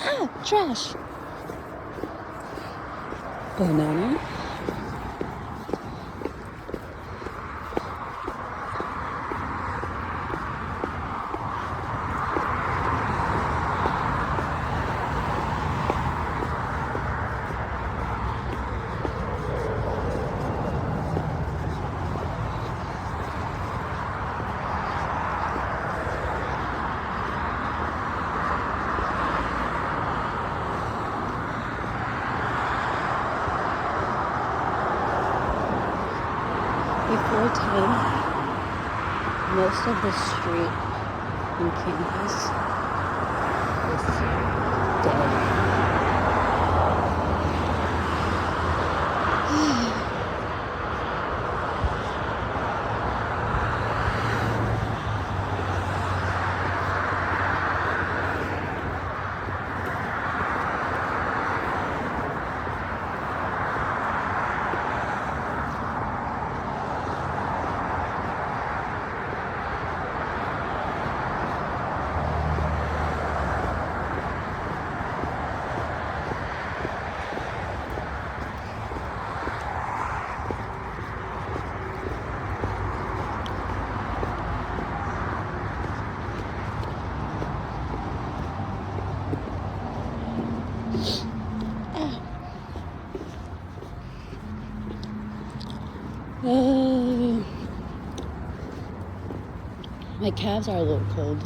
Ah, trash. Banana. Before 10, most of the street in campus is dead. My calves are a little cold.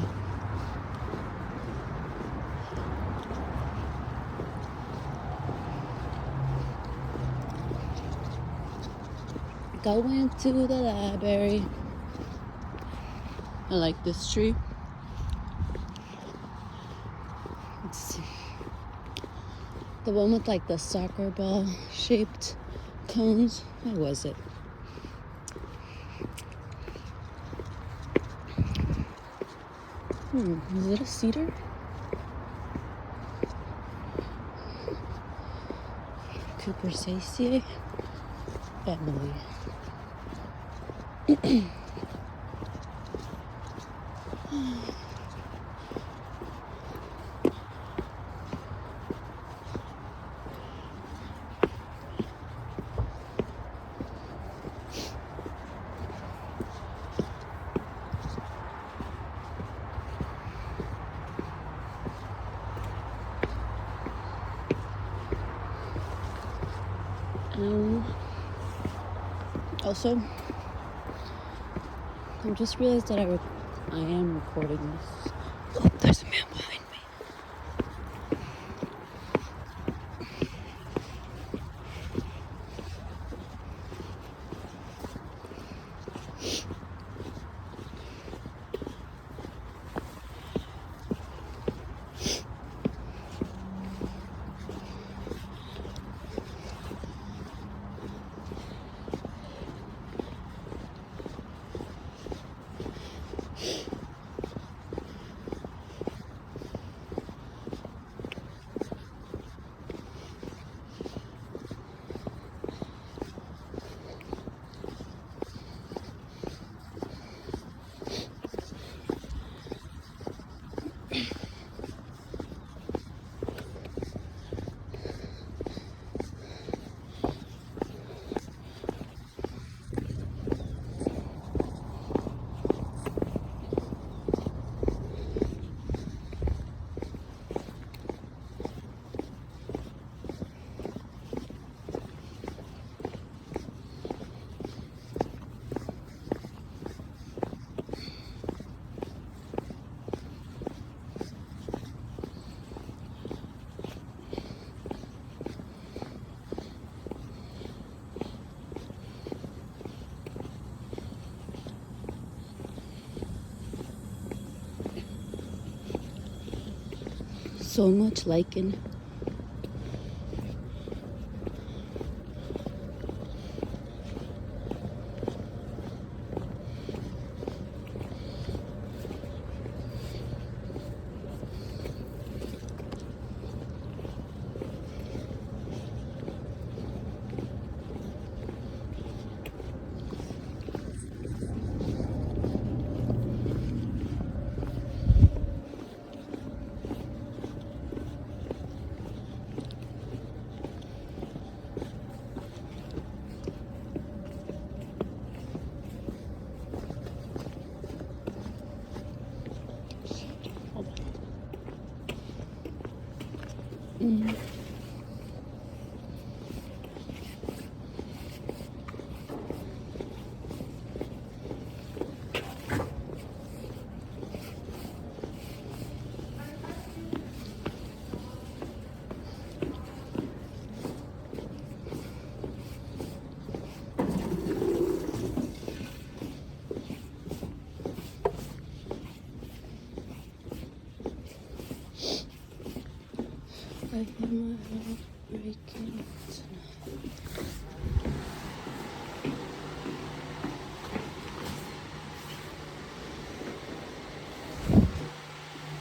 Going to the library. I like this tree. It's the one with like the soccer ball shaped cones. What was it? Is it a cedar? Cupressaceae family. Also, I just realized that I am recording this. Oh, there's a man behind me. So much lichen. home. I hear my heart breaking tonight.